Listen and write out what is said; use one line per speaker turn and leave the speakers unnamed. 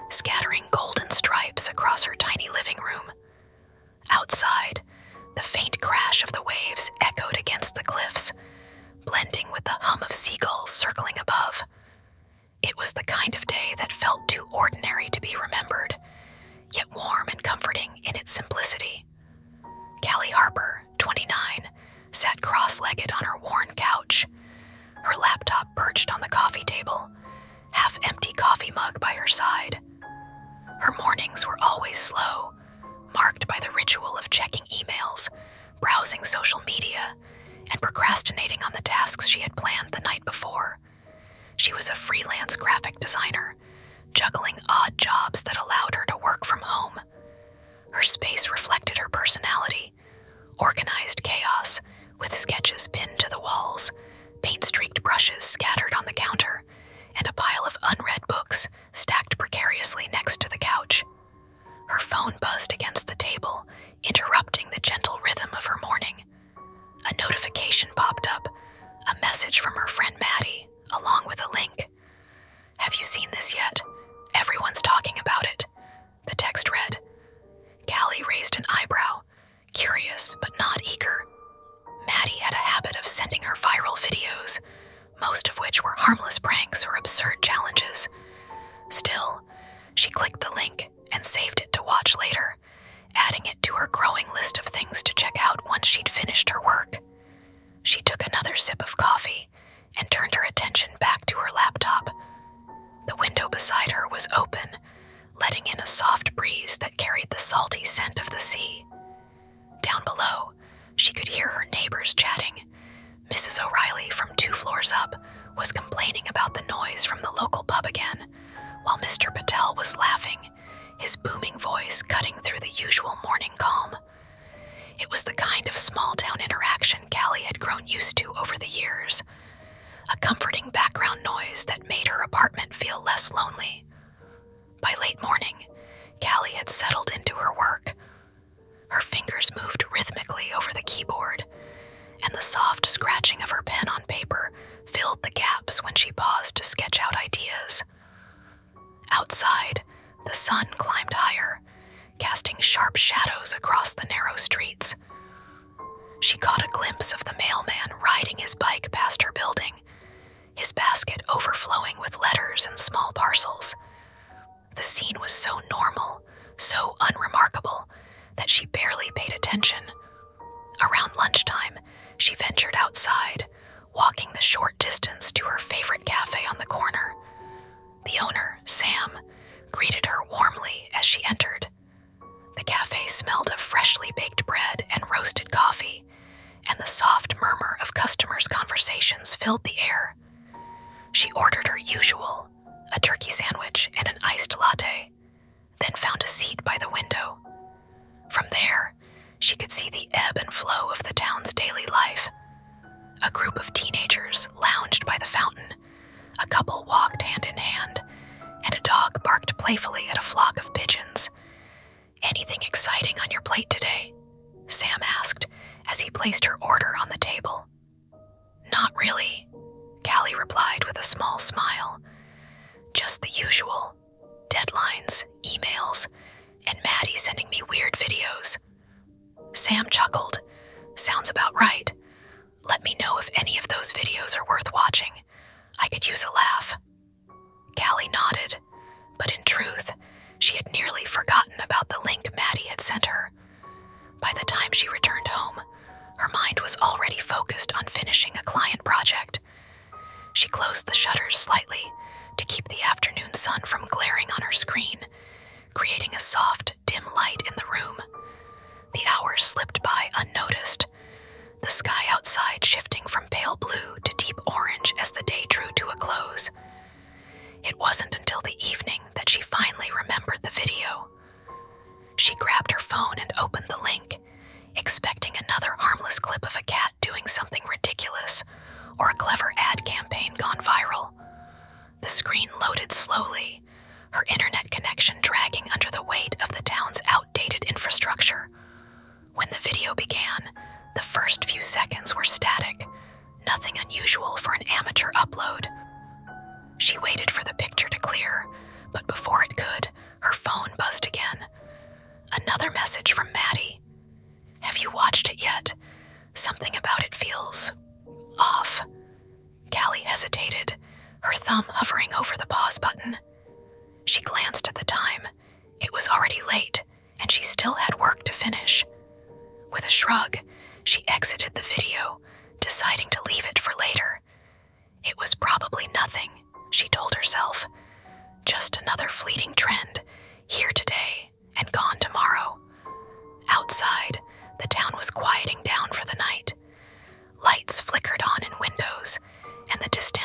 scattering golden stripes across her tiny living room. Outside, the faint crash of the waves echoed against the cliffs, blending with the hum of seagulls circling above. It was the kind of day that felt too ordinary to be remembered, yet warm and comforting in its simplicity. Callie Harper, 29, sat cross-legged on her worn couch, her laptop perched on the coffee table, half-empty coffee mug by her side. Her mornings were always slow, marked by the ritual of checking emails, browsing social media, and procrastinating on the tasks she had planned the night before. She was a freelance graphic designer, juggling odd jobs that allowed her to work from home. Her space reflected her personality, organized chaos with sketches pinned to the walls, paint-streaked brushes scattered on the counter, and a pile of unread books stacked precariously next to the couch. Her phone buzzed against the table, interrupting the gentle rhythm of her morning. A notification popped up, a message from her friend Maddie, along with a link. "Have you seen this yet? Everyone's talking about it," the text read. Callie raised an eyebrow, curious but not eager. Maddie had a habit of sending her viral videos, most of which were harmless pranks or absurd challenges. Still, she clicked the link and saved it to watch later, adding it to her growing list of things to check out once she'd finished her work. She took another sip of coffee and turned her attention back to her laptop. The window beside her was open, letting in a soft breeze that carried the salty scent of the sea. Down below, she could hear her neighbors chatting. Mrs. O'Reilly from 2 floors up was complaining about the noise from the local pub again, while Mr. Patel was laughing, his booming voice cutting through the usual morning calm. It was the kind of small-town interaction Callie had grown used to over the years, a comforting background noise that made her apartment feel less lonely. By late morning, Callie had settled into her work. Her fingers moved rhythmically over the keyboard, and the soft scratching of her pen on paper filled the gaps when she paused to sketch out ideas. Outside, the sun climbed higher, casting sharp shadows across the narrow streets. She caught a glimpse of the mailman riding his bike past her building, his basket overflowing with letters and small parcels. The scene was so normal, so unremarkable, that she barely paid attention. Around lunchtime, she ventured outside, walking the short distance to her favorite cafe on the corner. The owner, Sam, greeted her warmly as she entered. The cafe smelled of freshly baked bread and roasted coffee, and the soft murmur of customers' conversations filled the air. She ordered her usual, a turkey sandwich and an iced latte, then found a seat by the window. From there, she could see the ebb and flow of the town's daily life. A group of teenagers lounged by the fountain, a couple walked hand in hand, and a dog barked playfully at a flock of pigeons. "Anything exciting on your plate today?" Sam asked as he placed her order on the table. "Not really," Callie replied with a small smile. "Just the usual. Deadlines, emails, and Maddie sending me weird videos." Sam chuckled. "Sounds about right. Let me know if any of those videos are worth watching. I could use a laugh." Callie nodded, but in truth, she had nearly forgotten about the link Maddie had sent her. By the time she returned home, her mind was already focused on finishing a client project. She closed the shutters slightly to keep the afternoon sun from glaring on her screen, creating a soft, dim light in the room. The hours slipped by unnoticed, the sky outside shifting from pale blue to deep orange as the day drew to a close. It wasn't until the evening that she finally remembered the video. She grabbed her phone and opened the link, expecting another harmless clip of a cat doing something ridiculous or a clever ad campaign gone viral. The screen loaded slowly, her internet connection dragging under the weight of the town's outdated infrastructure. When the video began, the first few seconds were static, nothing unusual for an amateur upload. She waited for the picture to clear, but before it could, hovering over the pause button. She glanced at the time. It was already late, and she still had work to finish. With a shrug, she exited the video, deciding to leave it for later. It was probably nothing, she told herself. Just another fleeting trend, here today and gone tomorrow. Outside, the town was quieting down for the night. Lights flickered on in windows, and the distant